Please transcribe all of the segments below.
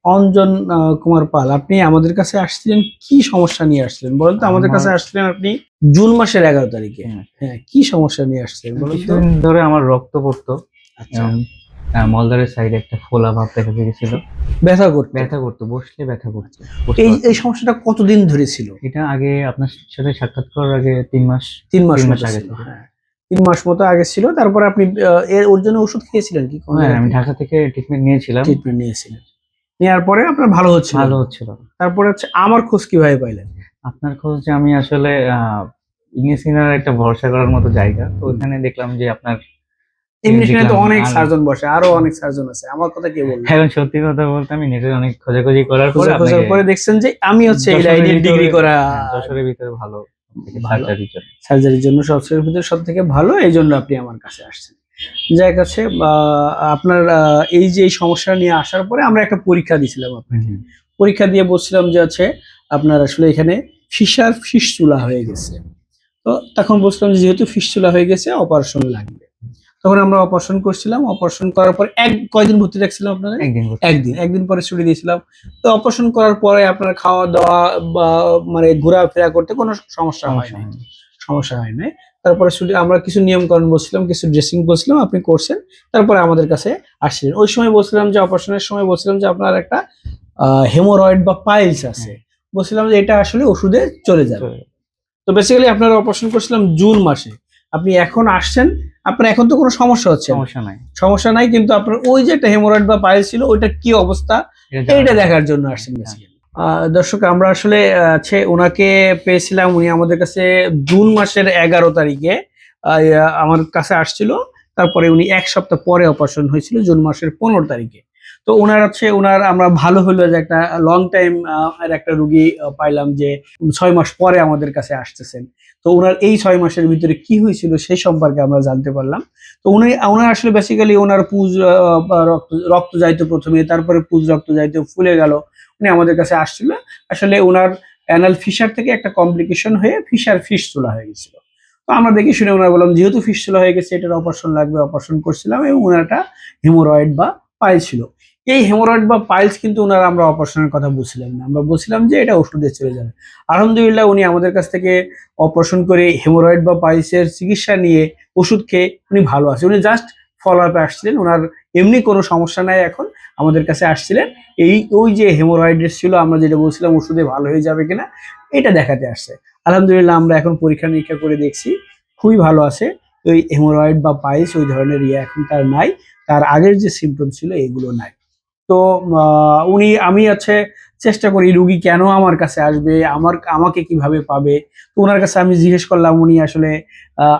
অঞ্জন কুমার পাল, আপনি আমাদের কাছে আসছিলেন কি সমস্যা নিয়ে আসছিলেন বলেন তো? আমাদের কাছে আমার আসছিলেন আপনি জুন মাসের 11 তারিখে। হুম, হ্যাঁ, কি সমস্যা নিয়ে আসছিলেন বলেন তো? কিছুদিন ধরে আমার রক্ত পড়তো আচ্ছা, এবং মলদ্বারের সাইডে একটা ফোলা ভাব দেখা গেছিল। ব্যথা করতো। ব্যথা করতো, বসলে ব্যথা করতো, বসতে এই পারতাম এই না। সমস্যাটা কতদিন ধরে ছিল? এটা আগে আপনার সাথে সাক্ষাৎ করার আগে 3 মাস, 3 মাস 3 মাস মতো আগে ছিল, থেকে। হ্যাঁ। 3 মাস মতো আগে ছিল। তারপরে আপনি ওর জন্য ওষুধ খেয়েছিলেন কি কোনো হ্যাঁ, জায়গা আমি থেকে? ঢাকা থেকে ট্রিটমেন্ট নিয়েছিলাম, ট্রিটমেন্ট নিয়েছিলেন। নেওয়ার পরে আপনার ভালো হচ্ছিল ভালো না। হচ্ছিল না। তারপরে হচ্ছে আমার খোঁজ কিভাবে পাইলেন? আপনার খোঁজে আমি আসলে ইগনিসিনার একটা ভরসা করার মতো জায়গা। তো হুম। ওখানে দেখলাম যে আপনার এমনি সেখানে তো দেখলাম অনেক আর সার্জন বসে, আরো অনেক সার্জন আছে। আমার কথা কে বললো? এখন সত্যি কথা বলতে আমি নেটে অনেক খোঁজাখুঁজি করার পরে খোঁজার আপনাকে পরে দেখছেন যে আমি হচ্ছে এই যশোরের লাইনের ডিগ্রি ভিতরে, করা হ্যাঁ, যশোরের ভিতরে ভালো থেকে ভালো সার্জারির জন্য। সার্জারির জন্য সবচেয়ে ভিতরে সব থেকে ভালো, এই জন্য আপনি আমার কাছে আসছেন। যার কাছে আপনার এই যে এই সমস্যা নিয়ে আসার পরে আমরা একটা পরীক্ষা দিয়েছিলাম হুম, আপনাকে। হুম। পরীক্ষা দিয়ে বলছিলাম যে হচ্ছে আপনার আসলে এখানে ফিস্টুলা হয়ে গেছে। তো তখন বলছিলাম যে যেহেতু ফিস্টুলা হয়ে গেছে অপারেশন লাগবে। তখন আমরা অপারেশন করছিলাম। অপারেশন করার পর কয়দিন ভর্তি রাখছিলাম আপনাদের? একদিন করতে একদিন। একদিন পরে ছুটি দিয়েছিলাম। তো অপারেশন করার পরে আপনার খাওয়া-দাওয়া বা মানে ঘোরাফেরা করতে কোনো সমস্যা হয় সমস্যা নাই। হয়নি। সমস্যা হয় নাই। তারপরে আমরা কিছু নিয়মকানুন বলছিলাম, কিছু ড্রেসিং বলছিলাম, আপনি করছেন। তারপরে আমাদের কাছে আসছিলেন। ওই সময় বলছিলাম যে অপারেশনের সময় বলছিলাম যে আপনার একটা হেমোরয়েড বা পাইলস আছে। হ্যাঁ, বলছিলাম যে এটা আসলে ওষুধে চলে যাবে। চলে তো বেসিক্যালি আপনারা অপারেশন করছিলাম জুন মাসে। আপনি এখন আসছেন, আপনার এখন তো কোনো সমস্যা হচ্ছে না। সমস্যা নাই। সমস্যা নাই, কিন্তু আপনার ওই যে একটা হেমোরয়েড বা পাইলস ছিল ওইটার কি অবস্থা এটা জানার এইটা জন্য। দেখার জন্য আসছেন হ্যাঁ, বেসিক্যালি। দর্শক, আমরা আসলে উনাকে পেয়েছিলাম। উনি আমাদের কাছে জুন মাসের 11 তারিখে আমার কাছে আসছিল। তারপরে উনি ১ সপ্তাহ পরে অপারেশন হয়েছিল জুন মাসের 15 তারিখে। তো উনার আমরা ভালো হলো যে একটা লং টাইম এর একটা রুগী পাইলাম যে ৬ মাস পরে আমাদের কাছে আসতেছেন। তো উনার এই ৬ মাসের ভিতরে কি হয়েছিল সেই সম্পর্কে আমরা জানতে পারলাম। তো উনার আসলে বেসিক্যালি উনার পুজ বা রক্ত যাইতো ১ম এ, তারপরে পুজ রক্ত যাইতো, ফুলে গেল। উনি আমাদের কাছে আসছিল। আসলে উনার অ্যানাল ফিশার থেকে একটা কমপ্লিকেশন হয়ে ফিস্টুলা হয়ে গেছিল। তো আমরা দেখে শুনে উনার বললাম যেহেতু ফিস্টুলা হয়ে গেছে এটার অপারেশন লাগবে, অপারেশন করছিলাম এবং উনার একটা হেমোরয়েড বা পাইলস ছিল। এই হেমোরয়েড বা পাইলস কিন্তু উনার আমরা অপারেশনের কথা বলছিলাম না। আমরা বলছিলাম যে এটা ওষুধে চলে যাবে। আলহামদুলিল্লাহ উনি আমাদের কাছ থেকে অপারেশন করে হেমোরয়েড বা পাইলসের চিকিৎসা নিয়ে ওষুধ খেয়ে উনি ভালো আছে। উনি জাস্ট ফলো আপ এ আসছিলেন। উনার এমনি কোনো সমস্যা নাই এখন। আমাদের কাছে আসছিলেন। ওই যে হেমোরয়েডস ছিল আমরা যেটা বলছিলাম ওষুধে ভালো হয়ে যাবে কিনা এটা দেখাতে আসছে। আলহামদুলিল্লাহ আমরা এখন পরীক্ষা-নিরীক্ষা করে দেখছি খুবই ভালো আছে। ওই হেমোরয়েড বা পাইলস ওই ধরনের এখন তার নাই। তার আগের যে সিম্পটম ছিল এগুলো নাই। তো আমি চেষ্টা করি রুগী কেন আমার কাছে আসবে, আমাকে কিভাবে পাবে। তো উনার কাছে আমি জিজ্ঞেস করলাম উনি আসলে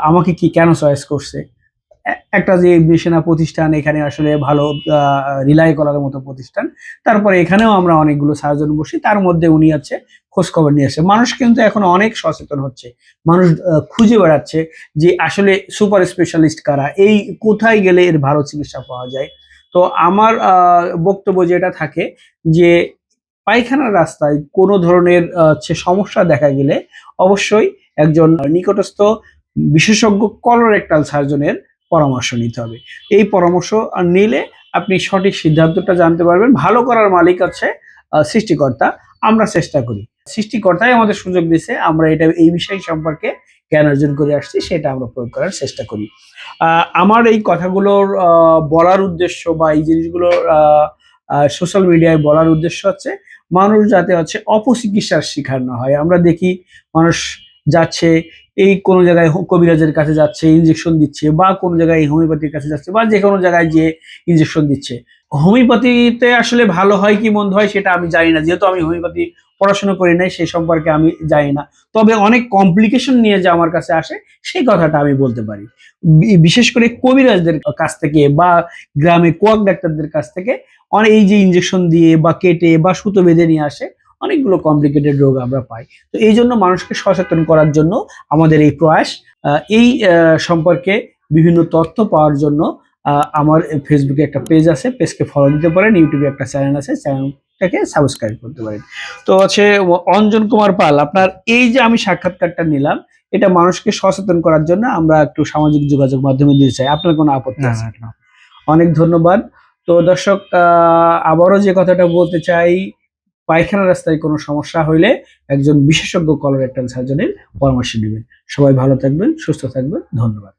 আমাকে কেন চয়েস করছে। একটা যে বেসেনা প্রতিষ্ঠান, এখানে আসলে ভালো আ রিলাই করার মতো প্রতিষ্ঠান। তারপরে এখানেও আমরা অনেকগুলো সার্জন বসি। তার মধ্যে উনি খোঁজখবর নিয়ে আসে। মানুষ কিন্তু এখন অনেক সচেতন হচ্ছে। মানুষ খুঁজে বেড়াচ্ছে যে আসলে সুপার স্পেশালিস্ট কারা? কোথায় গেলে এর ভালো চিকিৎসা পাওয়া যায়? তো আমার বক্তব্য যেটা থাকে যে পায়খানার রাস্তায় কোনো ধরনের সমস্যা দেখা গেলে অবশ্যই একজন নিকটস্থ বিশেষজ্ঞ কলোরেক্টাল সার্জনের পরামর্শ নিতে হবে। এই পরামর্শ নিলে আপনি সঠিক সিদ্ধান্তটা জানতে পারবেন। ভালো করার মালিক হচ্ছে সৃষ্টিকর্তা। আমরা চেষ্টা করি। সৃষ্টিকর্তাই আমাদের সুযোগ দিছে। আমরা এই বিষয় সম্পর্কে জ্ঞান অর্জন করে আসছি, সেটা আমরা প্রয়োগ করার চেষ্টা করি। আমার এই কথাগুলোর বলার উদ্দেশ্য বা এই জিনিসগুলোর সোশ্যাল মিডিয়ায় বলার উদ্দেশ্য হচ্ছে মানুষ যাতে অপচিকিৎসার শিকার না হয়। আমরা দেখি মানুষ যাচ্ছে, এই কোনো জায়গায় কবিরাজের কাছে যাচ্ছে, ইনজেকশন দিচ্ছে, বা কোনো জায়গায় হোমিওপ্যাথির কাছে যাচ্ছে, বা যেকোনো জায়গায় যেয়ে ইনজেকশন দিচ্ছে। হোমিওপ্যাথিতে আসলে ভালো হয় কি মন্দ হয় সেটা আমি জানি না। যেহেতু আমি হোমিওপ্যাথি পড়াশোনা করি নাই সে সম্পর্কে আমি জানি না। তবে অনেক কমপ্লিকেশন নিয়ে যে আমার কাছে আসে সেই কথাটা আমি বলতে পারি। বিশেষ করে কবিরাজদের কাছ থেকে বা গ্রামে কোয়াক ডাক্তারদের কাছ থেকে এই যে ইনজেকশন দিয়ে বা কেটে বা সুতো বেঁধে নিয়ে আসে, অনেকগুলো কমপ্লিকেটেড রোগ আমরা পাই। তো এইজন্য মানুষকে সচেতন করার জন্য আমাদের এই প্রয়াস। এই সম্পর্কে বিভিন্ন তথ্য পাওয়ার জন্য আমার ফেসবুকে একটা পেজ আছে, পেজকে ফলো দিতে পারেন। ইউটিউবে একটা চ্যানেল আছে, চ্যানেলটাকে সাবস্ক্রাইব করতে পারেন। তো অঞ্জন কুমার পাল, আপনার এই যে আমি সাক্ষাৎকারটা নিলাম এটা মানুষকে সচেতন করার জন্য আমরা একটু সামাজিক যোগাযোগ মাধ্যমে দিতে চাই। আপনার কোনো আপত্তি না, আছে না, কিনা? না। অনেক ধন্যবাদ। তো দর্শক, আবারও যে কথাটা বলতে চাই, পায়খানা রাস্তায় কোনো সমস্যা হইলে একজন বিশেষজ্ঞ কলোরেক্টাল সার্জনের পরামর্শ নেবেন। সবাই ভালো থাকবেন, সুস্থ থাকবেন, ধন্যবাদ।